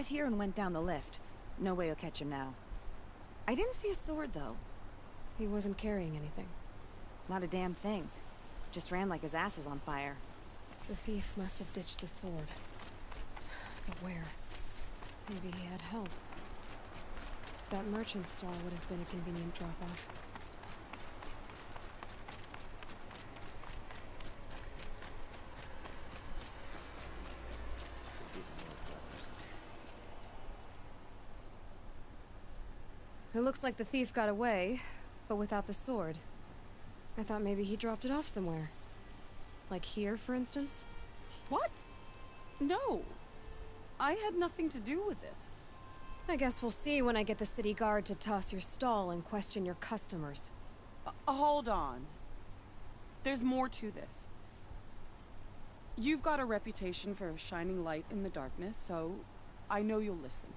here and went down the lift. No way you'll catch him now. I didn't see a sword, though. He wasn't carrying anything. Not a damn thing. Just ran like his ass was on fire. The thief must have ditched the sword. But where? Maybe he had help. That merchant stall would have been a convenient drop-off. It looks like the thief got away, but without the sword. I thought maybe he dropped it off somewhere. Like here, for instance? What? No. I had nothing to do with this. I guess we'll see when I get the city guard to toss your stall and question your customers. Hold on. There's more to this. You've got a reputation for shining light in the darkness, so I know you'll listen.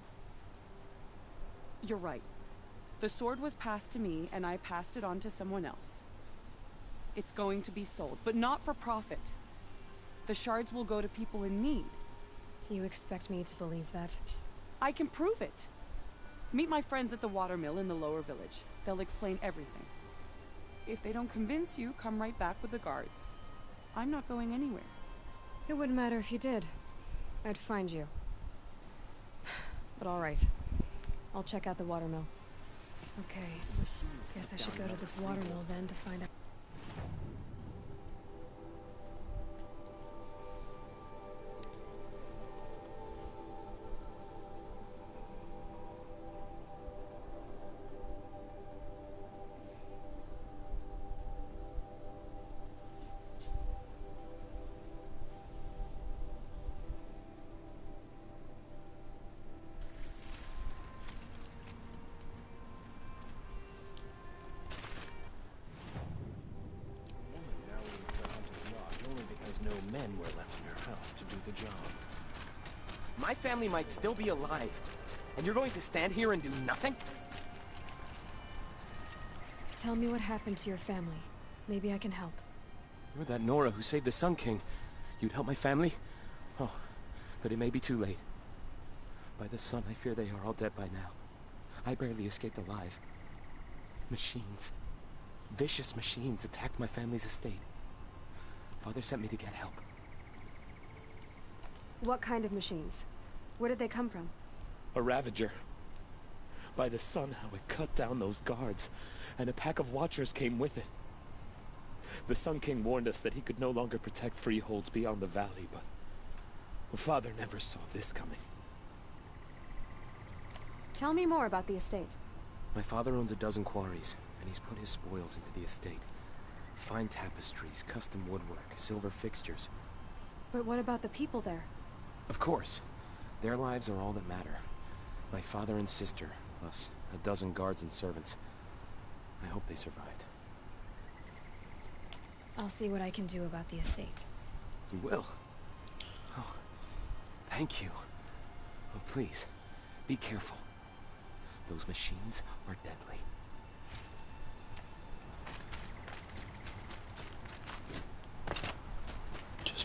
You're right. The sword was passed to me, and I passed it on to someone else. It's going to be sold, but not for profit. The shards will go to people in need. You expect me to believe that? I can prove it. Meet my friends at the watermill in the lower village. They'll explain everything. If they don't convince you, come right back with the guards. I'm not going anywhere. It wouldn't matter if you did. I'd find you. But all right. I'll check out the watermill. Okay. Guess I should go to this watermill then to find out. Men were left in her house to do the job. My family might still be alive, and you're going to stand here and do nothing? Tell me what happened to your family. Maybe I can help. You're that Nora who saved the Sun King. You'd help my family? Oh, but it may be too late. By the sun, I fear they are all dead by now. I barely escaped alive. Machines. Vicious machines attacked my family's estate. Father sent me to get help. What kind of machines? Where did they come from? A Ravager. By the sun, how it cut down those guards, and a pack of watchers came with it. The Sun King warned us that he could no longer protect freeholds beyond the valley, but Father never saw this coming. Tell me more about the estate. My father owns a dozen quarries, and he's put his spoils into the estate. Fine tapestries, custom woodwork, silver fixtures. But what about the people there? Of course. Their lives are all that matter. My father and sister, plus a dozen guards and servants. I hope they survived. I'll see what I can do about the estate. You will? Oh, thank you. Oh, please, be careful. Those machines are deadly.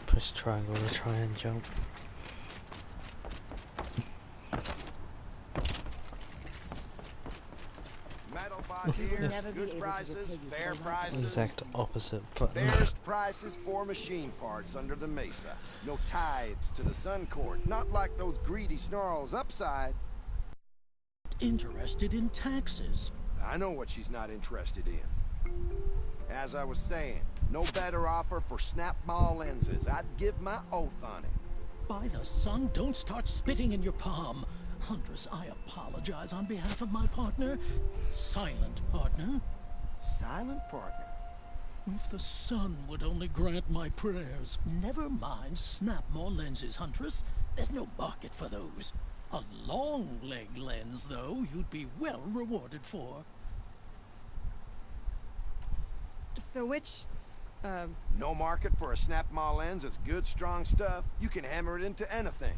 Press triangle to try and jump. Metal bought here, good prices, fair prices. Exact opposite button. Fairest prices for machine parts under the mesa. No tithes to the Sun Court, not like those greedy snarls upside. Interested in taxes. I know what she's not interested in. As I was saying, no better offer for snap-maw lenses. I'd give my oath on it. By the sun, don't start spitting in your palm. Huntress, I apologize on behalf of my partner. Silent partner. Silent partner? If the sun would only grant my prayers. Never mind snap-maw lenses, Huntress. There's no market for those. A long-leg lens, though, you'd be well rewarded for. So which, No market for a snap-maw lens that's good, strong stuff. You can hammer it into anything.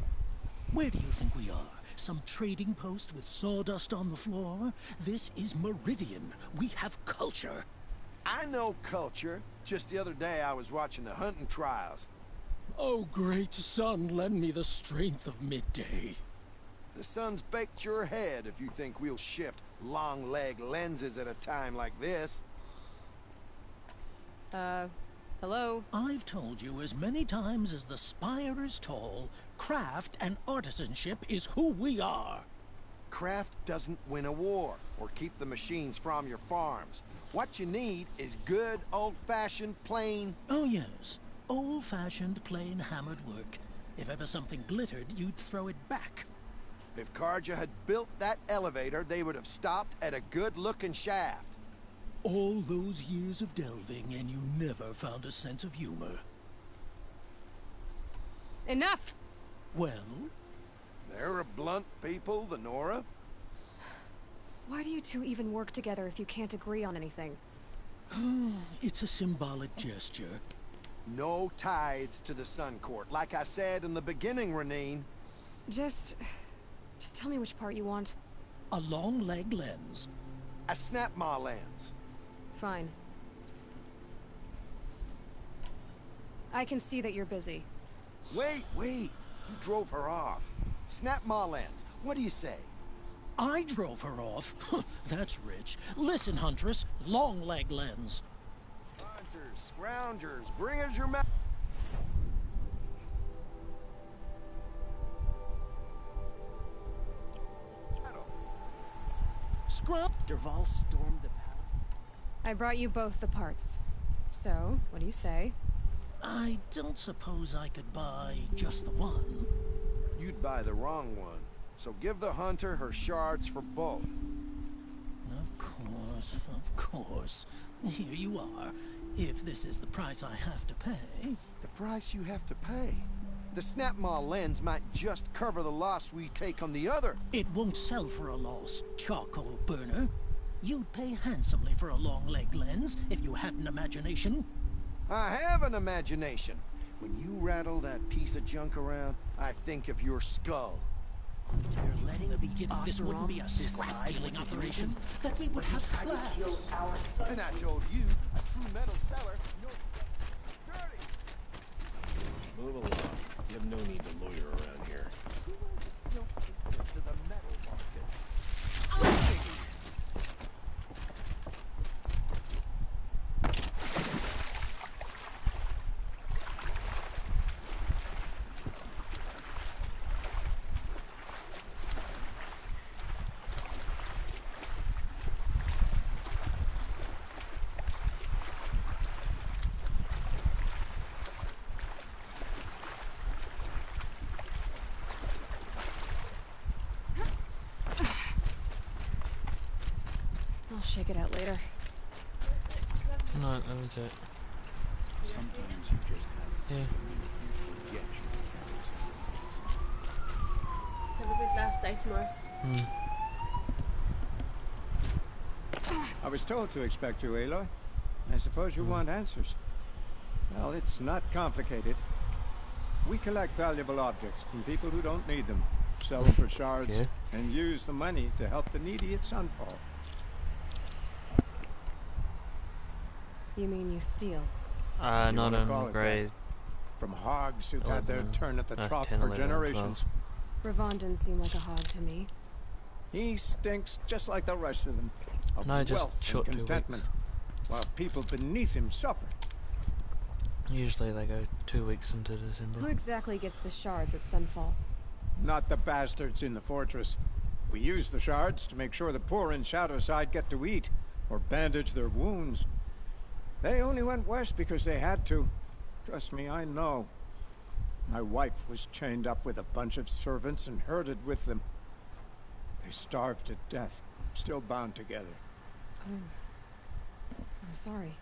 Where do you think we are? Some trading post with sawdust on the floor? This is Meridian. We have culture. I know culture. Just the other day I was watching the hunting trials. Oh, great sun, lend me the strength of midday. The sun's baked your head if you think we'll shift long-leg lenses at a time like this. Hello? I've told you as many times as the spire is tall, craft and artisanship is who we are. Craft doesn't win a war or keep the machines from your farms. What you need is good, old-fashioned, plain... Oh yes, old-fashioned, plain hammered work. If ever something glittered, you'd throw it back. If Karja had built that elevator, they would have stopped at a good-looking shaft. All those years of delving, and you never found a sense of humor. Enough! Well? They're a blunt people, the Nora. Why do you two even work together if you can't agree on anything? It's a symbolic gesture. No tithes to the Sun Court. Like I said in the beginning, Renine. Just tell me which part you want. A long leg lens. A snap-maw lens. Fine. I can see that you're busy. Wait! You drove her off. Snap-maw lens. What do you say? I drove her off. That's rich. Listen, Huntress. Long leg lens. Hunters, scroungers, bring us your ma- Scrub. Derval stormed the palace. I brought you both the parts. So, what do you say? I don't suppose I could buy just the one. You'd buy the wrong one. So give the hunter her shards for both. Of course. Here you are. If this is the price I have to pay. The price you have to pay? The snap-maw lens might just cover the loss we take on the other. It won't sell for a loss, charcoal burner. You'd pay handsomely for a long leg lens if you had an imagination. I have an imagination. When you rattle that piece of junk around, I think of your skull. You're letting the beginning. This wouldn't be a scrap-dealing operation. That we would have class. And I told you, a true metal seller knows dirty. Move along. You have no need to loiter around here. Who has a silk ticket to the metal market? I'll shake it out later. No, let me do it. Sometimes you just have to Yeah. forget Have a good last day tomorrow. I was told to expect you, Aloy. I suppose you want answers. Well, it's not complicated. We collect valuable objects from people who don't need them, sell them for shards, Okay. and use the money to help the needy at Sunfall. You mean you steal? You Not wanna call on it grade. that. From hogs who've had their 11, turn at the trough 10, for 11, generations. Ravon didn't seem like a hog to me. He stinks just like the rest of them. Of No, just wealth short and 2 contentment, while people beneath him suffer. Usually they go 2 weeks into December. Who exactly gets the shards at Sunfall? Not the bastards in the fortress. We use the shards to make sure the poor in Shadowside get to eat, or bandage their wounds. They only went west because they had to. Trust me, I know. My wife was chained up with a bunch of servants and herded with them. They starved to death, still bound together. I'm sorry.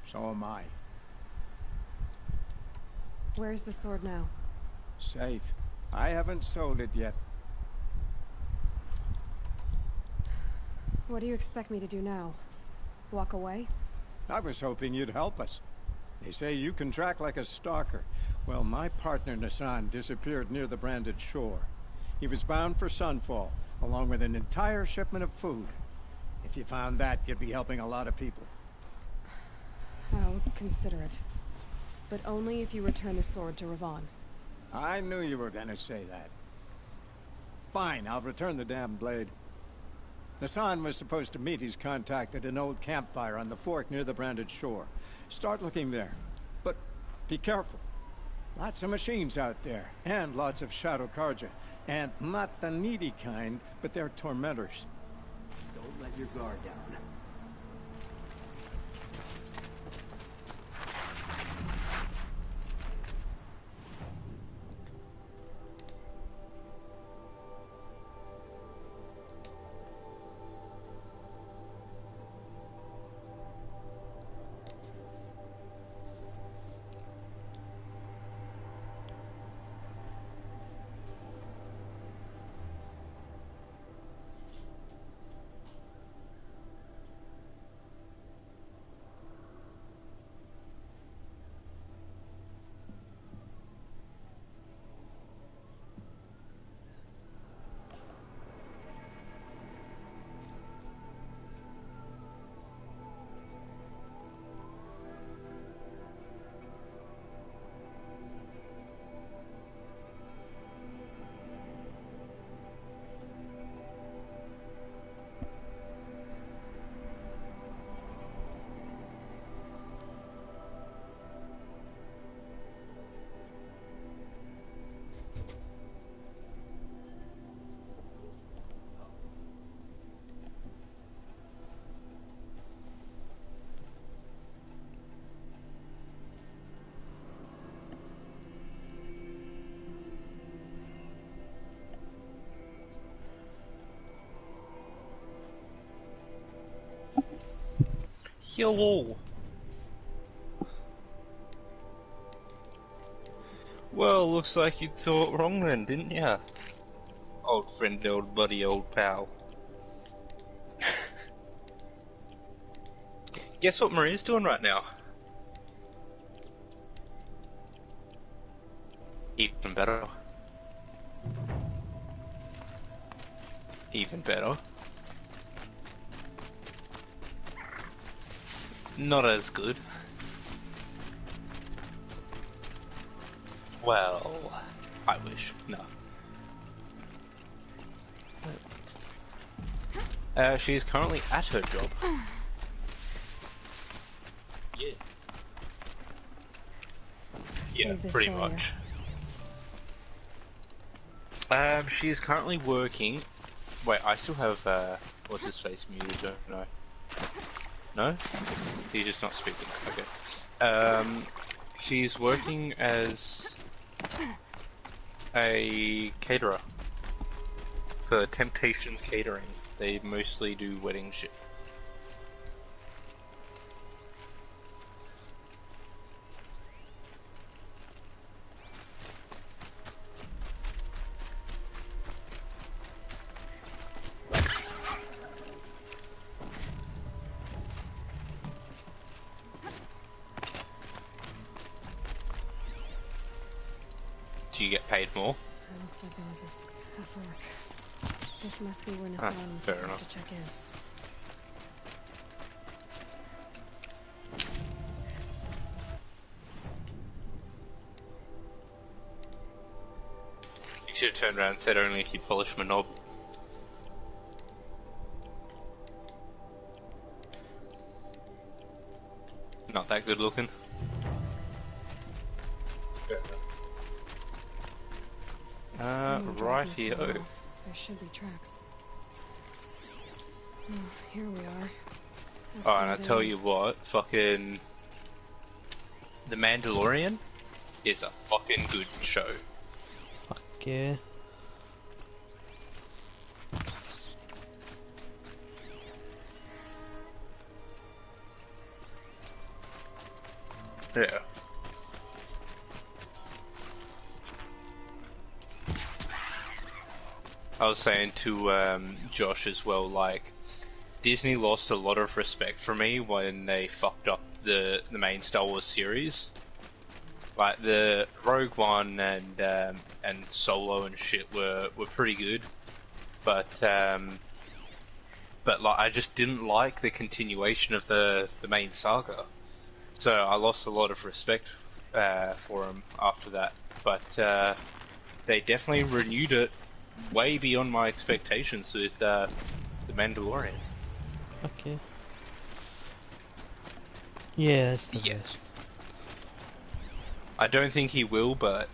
So am I. Where's the sword now? Safe. I haven't sold it yet. What do you expect me to do now? Walk away? I was hoping you'd help us. They say you can track like a stalker. Well, my partner Nassan disappeared near the branded shore. He was bound for Sunfall, along with an entire shipment of food. If you found that, you'd be helping a lot of people. I'll consider it. But only if you return the sword to Ravon. I knew you were gonna say that. Fine, I'll return the damn blade. Nassan was supposed to meet his contact at an old campfire on the fork near the branded shore. Start looking there. But be careful. Lots of machines out there, and lots of Shadow Karja. And not the needy kind, but they're tormentors. Don't let your guard down. Yo! Well, looks like you thought wrong then, didn't ya? Old friend, old buddy, old pal. Guess what Maria's doing right now? Even better. Even better. Not as good. Well, I wish. No. She's currently at her job. Yeah. Yeah, pretty much. She's currently working. Wait, I still have what's his face muted, don't know. No? He's just not speaking. Okay. She's working as a caterer for Temptations Catering. They mostly do wedding shit. Do you get paid more? It looks like there was a fork. This must be where Nassan was fair supposed enough. to check in. You should have turned around and said only if you polish my knob. Not that good looking. Rightio. There should be tracks. Oh, here we are. Oh, and I tell you what, fucking The Mandalorian is a fucking good show. Fuck yeah. Yeah. I was saying to Josh as well, like, Disney lost a lot of respect for me when they fucked up the main Star Wars series. Like, the Rogue One and Solo and shit were pretty good, but like, I just didn't like the continuation of the main saga. So I lost a lot of respect for them after that, but they definitely renewed it way beyond my expectations with the Mandalorian. Okay. Yeah, that's the Yes. best. I don't think he will, but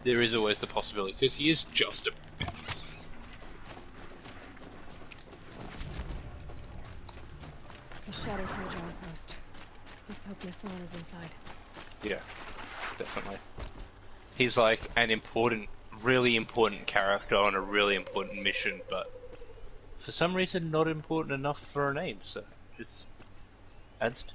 there is always the possibility, because he is just a... A shadow fragile outpost. Let's hope Nassan is inside. Yeah, definitely. He's like an important, really important character on a really important mission, but for some reason not important enough for a name, so just adds to it.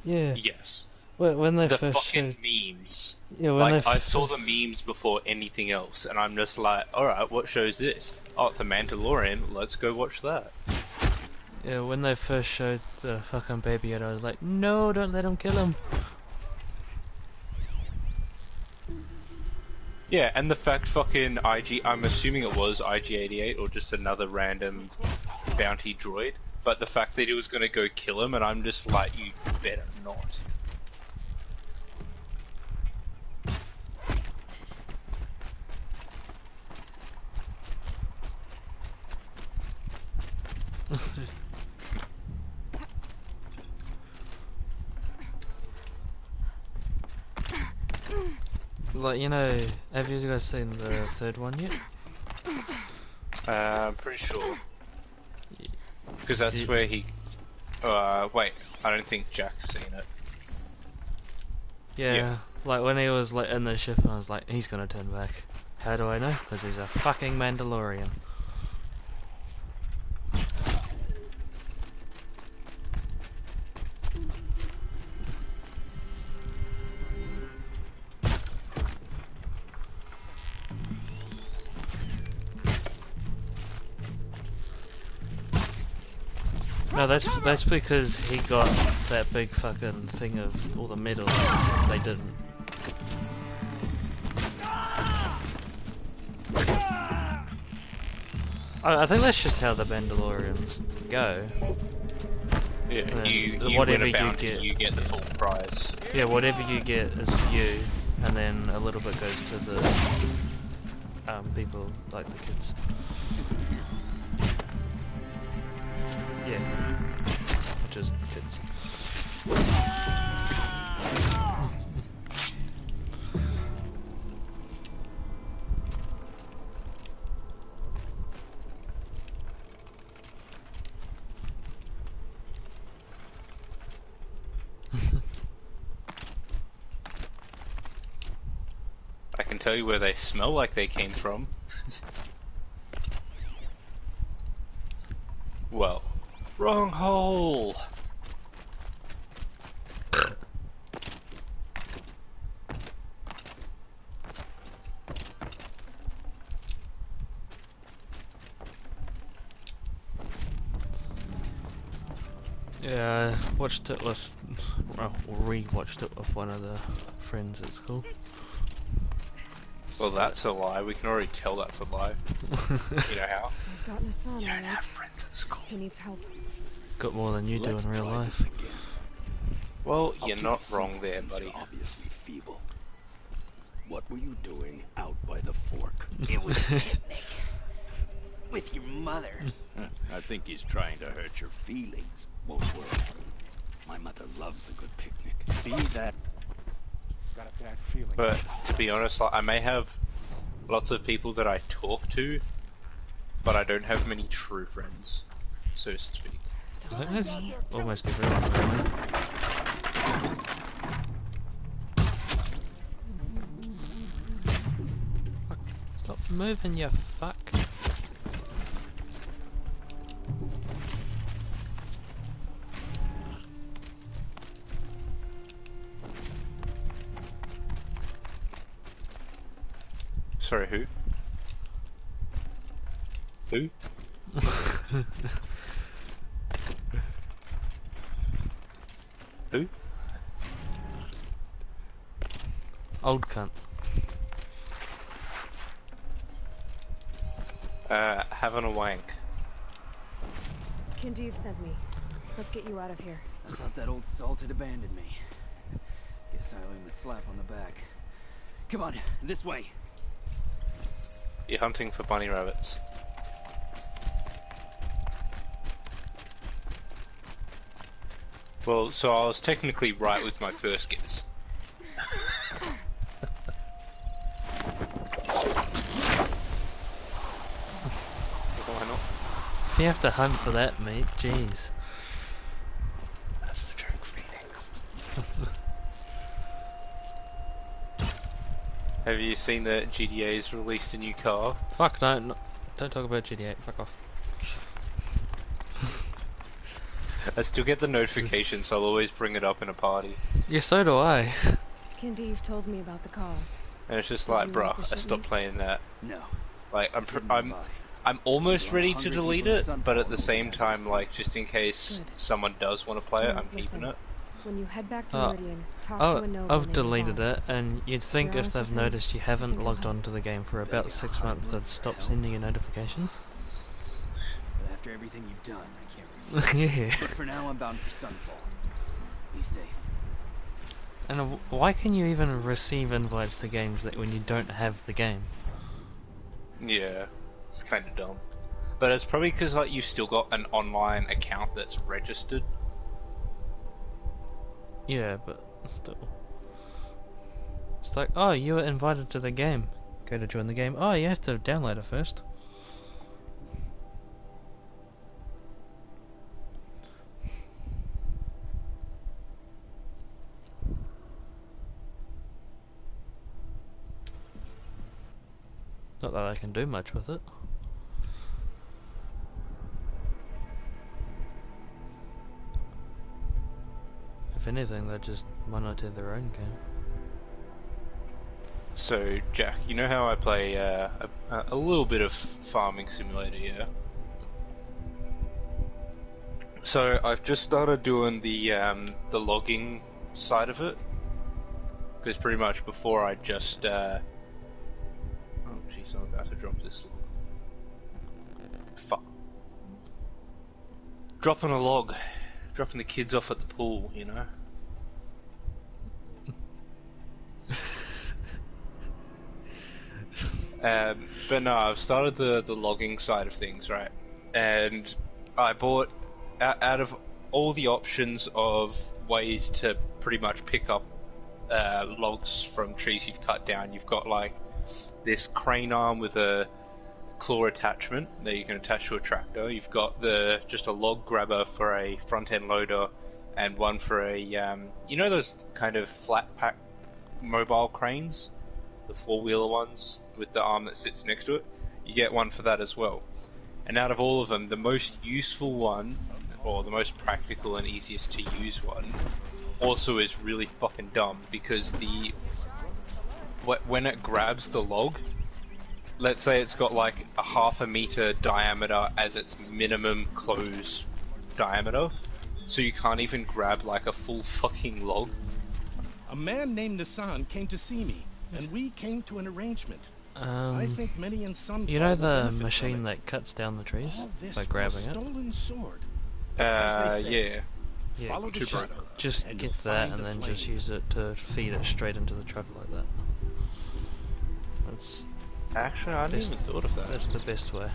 Yeah. Yes. When they The first fucking showed... memes. Yeah, when Like, they I saw the memes before anything else, and I'm just like, alright, what show's this? Oh, The Mandalorian, let's go watch that. Yeah, when they first showed the fucking baby Yoda, I was like, no, don't let him kill him. Yeah, and the fact fucking I'm assuming it was IG-88 or just another random bounty droid, but the fact that he was gonna go kill him, and I'm just like, you better not. Like, you know, have you guys seen the third one yet? I'm pretty sure. Because that's where he... wait, I don't think Jack's seen it. Yeah, like when he was like in the ship, I was like, he's gonna turn back. How do I know? Because he's a fucking Mandalorian. No, that's because he got that big fucking thing of all the medals. They didn't. I think that's just how the Mandalorians go. Yeah, you whatever win a bounty, you get the full prize. Yeah, whatever you get is you, and then a little bit goes to the people like the kids. Yeah, which is kids. I can tell you where they smell like they came from. Well, wrong hole! Yeah, I watched it with, well, re-watched it with one of the friends at school. Well, that's a lie. We can already tell that's a lie. You know how? I've got Nassan, You don't alright. have friends at school. He needs help. Got more than you do in real life. Well, you're not wrong there, buddy. Obviously feeble. What were you doing out by the fork? It was a picnic. With your mother. I think he's trying to hurt your feelings. Won't work. My mother loves a good picnic. Be that. Got a bad feeling. But to be honest, like, I may have lots of people that I talk to, but I don't have many true friends, so to speak. I think that's almost everyone, really. Fuck. Stop moving, you fuck. Sorry, who? Who? Who? Old cunt. Having a wank. Kindeev sent me. Let's get you out of here. I thought that old salt had abandoned me. Guess I owe him a slap on the back. Come on, this way. You're hunting for bunny rabbits. Well, so I was technically right with my first guess. Why not? You have to hunt for that, mate. Jeez. That's the joke, Phoenix. Have you seen that GTA's released a new car? Fuck no, don't talk about GTA. Fuck off. I still get the notification, so I'll always bring it up in a party. Yeah, so do I. Kindeeve told me about the cause. And it's just Did like, you bruh, lose the I stopped shipment? playing that. No. Like, I'm almost ready to delete it, but at the same time, like, just in case someone does want to play it, Now, I'm keeping listen. it. When you head back to Meridian, talk to a noble I've named deleted Vaughn. it, and you'd think You're if honest they've with him? noticed you haven't Think it'll logged help? on to the game for about 6 months, they'd stop sending you notifications. But after everything you've done, I can't refuse. Yeah. But for now, I'm bound for Sunfall. Be safe. And why can you even receive invites to games that when you don't have the game? Yeah, it's kind of dumb. But it's probably because, like, you've still got an online account that's registered. Yeah, but still. It's like, oh, you were invited to the game. Go to join the game. Oh, you have to download it first. Not that I can do much with it. If anything, they just monitor their own game. So, Jack, you know how I play a little bit of Farming Simulator, yeah? So, I've just started doing the logging side of it. Because pretty much before I just... Oh, jeez, I'm about to drop this log. Fuck. Dropping a log. Dropping the kids off at the pool, you know? But no, I've started the logging side of things, right? And I bought, out of all the options of ways to pretty much pick up logs from trees you've cut down, you've got like this crane arm with a claw attachment that you can attach to a tractor. You've got just a log grabber for a front end loader, and one for a you know those kind of flat pack mobile cranes, the 4-wheeler ones with the arm that sits next to it. You get one for that as well. And out of all of them, the most useful one, or the most practical and easiest to use one, also is really fucking dumb, because when it grabs the log, let's say it's got like a 1/2 meter diameter as its minimum close diameter, so you can't even grab like a full fucking log. A man named Nissan came to see me, and we came to an arrangement. I think many in Sunfall you know will the benefit machine from it. that cuts down the trees All this by for a grabbing it? stolen sword. Yeah. Yeah, Follow the shadow, just and get you'll that find and the then just flame. use it to feed it straight into the truck like that. That's Actually, I hadn't even thought of that. That's the best way.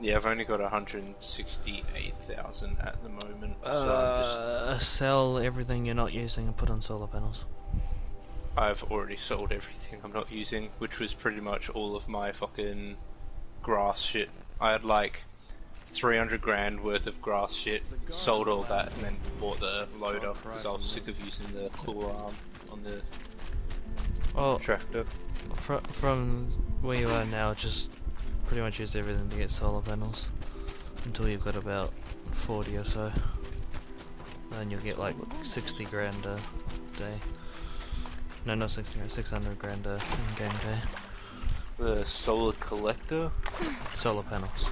Yeah, I've only got 168,000 at the moment, so I'm just... Sell everything you're not using and put on solar panels. I've already sold everything I'm not using, which was pretty much all of my fucking grass shit. I had like 300 grand worth of grass shit, sold all that, and then bought the loader because I was sick of using the claw arm on the tractor. From where you are now, just pretty much use everything to get solar panels until you've got about 40 or so. Then you'll get like 60 grand a day. No, not 60 grand, 600 grand a in-game day. The solar collector? Solar panels.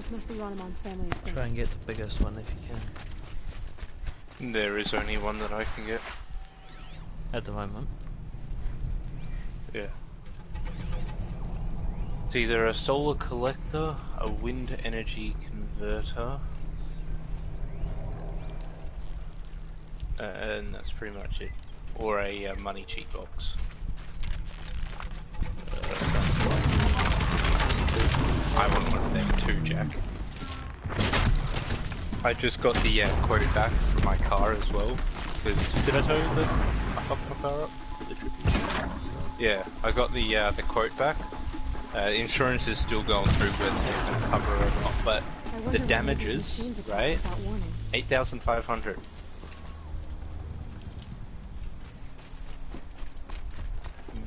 This must be Ronamon's family estate. Try and get the biggest one if you can. There is only one that I can get. At the moment. Yeah. It's either a solar collector, a wind energy converter, and that's pretty much it. Or a money cheat box. I want one of them too, Jack. I just got the quote back for my car as well. Because did I tell you that I fucked my car up? Yeah, I got the quote back. Insurance is still going through whether they're going to cover it or not, but the damages, right? 8,500.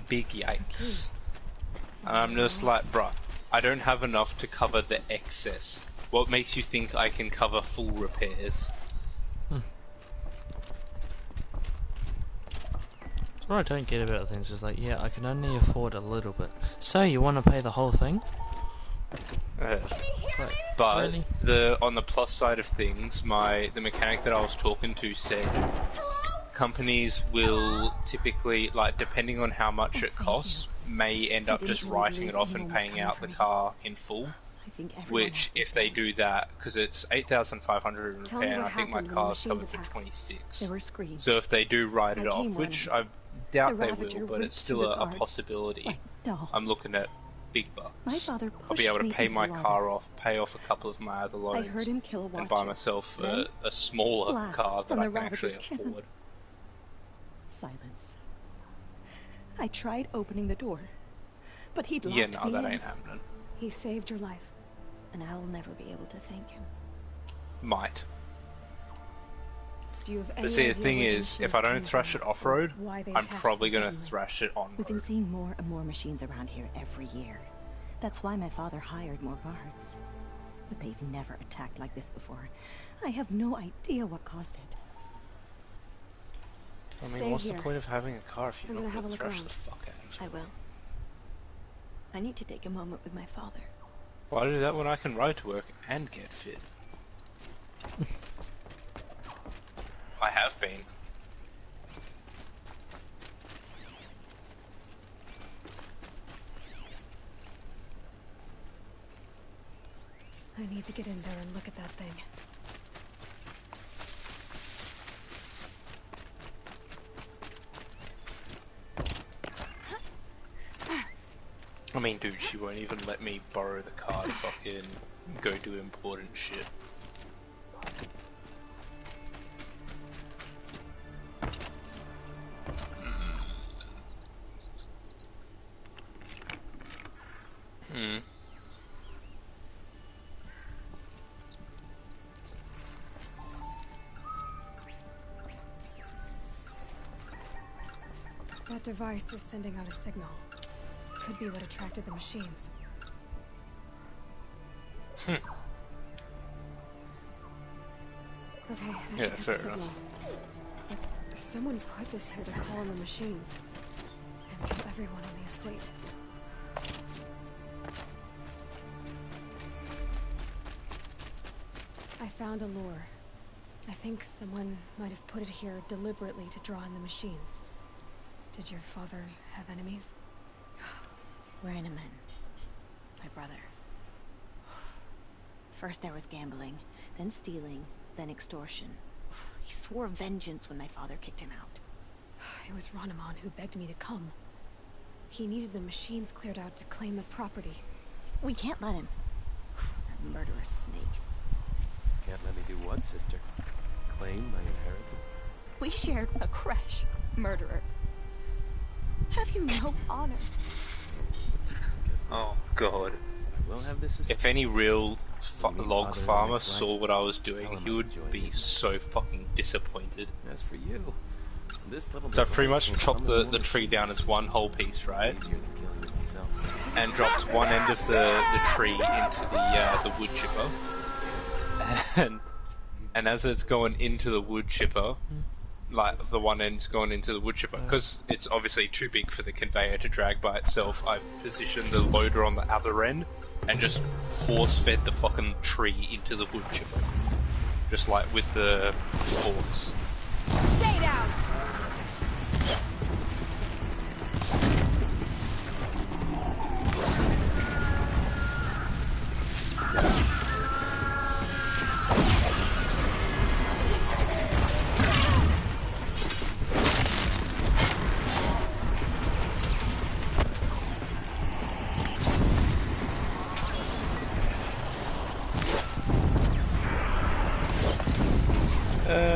Big yikes. And I'm just like, bruh, I don't have enough to cover the excess. What makes you think I can cover full repairs? What I don't get about things is like, yeah, I can only afford a little bit. So you want to pay the whole thing? But really? On the plus side of things, the mechanic that I was talking to said companies will typically, like, depending on how much it costs, may end up just writing it off and paying out the car in full. Which, if they do that, because it's 8,500 in repair, and I think my car's covered for 26. So if they do write it off, which I doubt they will, but it's still a possibility. I'm looking at big bucks. I'll be able to pay my car off, pay off a couple of my other loans, and buy myself a smaller car that I can actually afford. Silence. I tried opening the door, but he'd locked me in. Yeah, no, that ain't happening. He saved your life. And I'll never be able to thank him. Might. Do you have any but see, the idea thing where is, if I don't thrash it off-road, I'm probably going to suddenly? thrash it on-road. We've been seeing more and more machines around here every year. That's why my father hired more guards. But they've never attacked like this before. I have no idea what caused it. I mean, what's the point of having a car if you're not going to thrash around. the fuck out of it? I will. I need to take a moment with my father. Why do that when I can ride to work and get fit? I have been. I need to get in there and look at that thing. I mean, dude, she won't even let me borrow the car to fucking go do important shit. That device is sending out a signal. Could be what attracted the machines. Hmm. Okay, yeah, fair fair signal. enough. But someone put this here to call on the machines. And kill everyone on the estate. I found a lure. I think someone might have put it here deliberately to draw in the machines. Did your father have enemies? Rainaman. My brother. First there was gambling, then stealing, then extortion. He swore vengeance when my father kicked him out. It was Ronaman who begged me to come. He needed the machines cleared out to claim the property. We can't let him. That murderous snake. Can't let me do what, sister? Claim my inheritance? We shared a crash, murderer. Have you no honor? Oh god. I will have this if any real log farmer saw what I was doing, he would be so fucking disappointed. As for you, this little so I've pretty much chopped the tree down as one whole piece, right? And dropped one end of the tree into the wood chipper. And as it's going into the wood chipper, like the one end's going into the wood chipper, because it's obviously too big for the conveyor to drag by itself, I positioned the loader on the other end and just force-fed the fucking tree into the wood chipper. Just like with the forks. Stay down!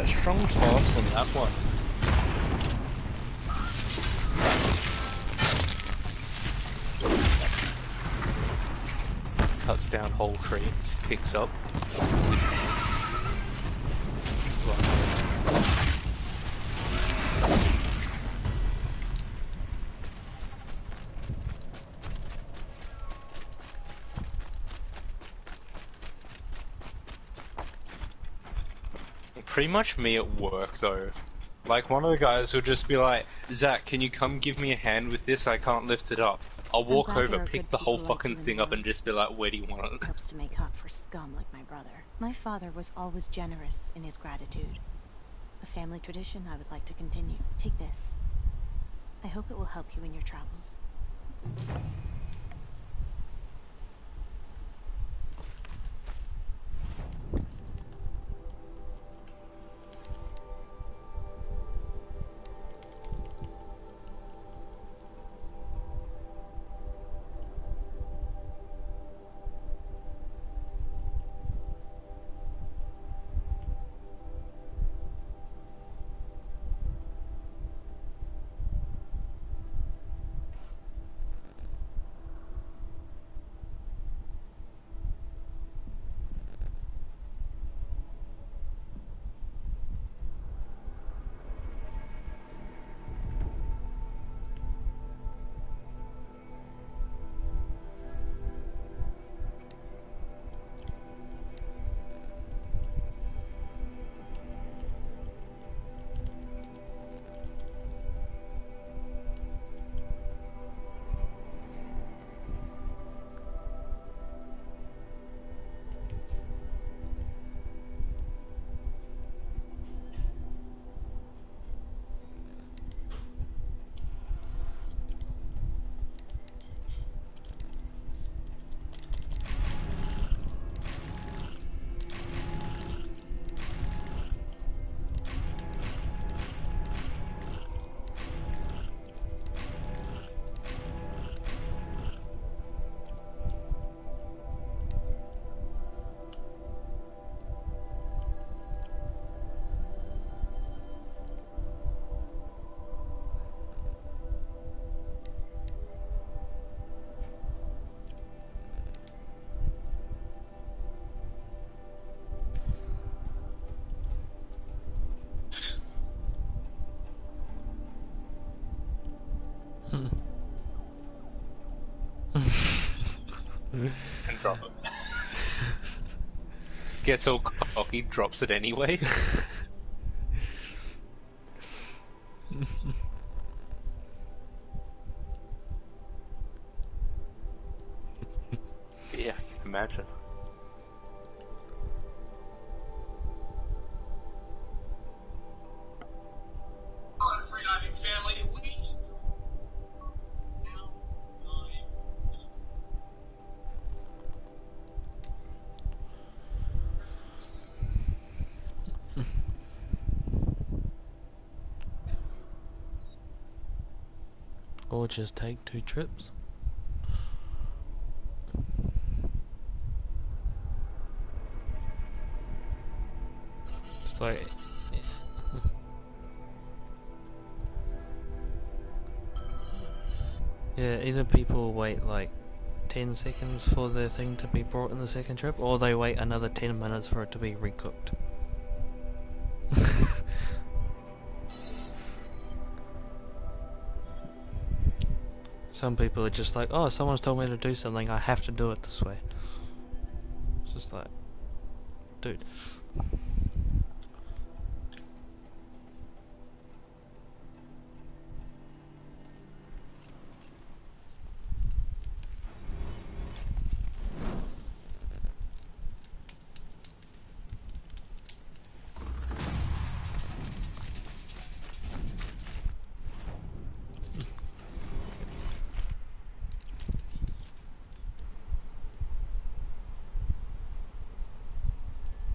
Strong toss on that one. Cuts down whole tree, picks up. Pretty much me at work though. Like one of the guys will just be like, Zach, can you come give me a hand with this? I can't lift it up. I'll walk over, pick the whole fucking thing up and just be like, where do you want it? Helps to make up for scum like my brother. My father was always generous in his gratitude. A family tradition I would like to continue. Take this. I hope it will help you in your travels. And drop it. Gets all cocky, drops it anyway. Yeah, I can imagine. Or just take 2 trips. It's like... yeah, either people wait like 10 seconds for their thing to be brought in the second trip, or they wait another 10 minutes for it to be recooked. Some people are just like, oh, someone's told me to do something, I have to do it this way. It's just like, dude.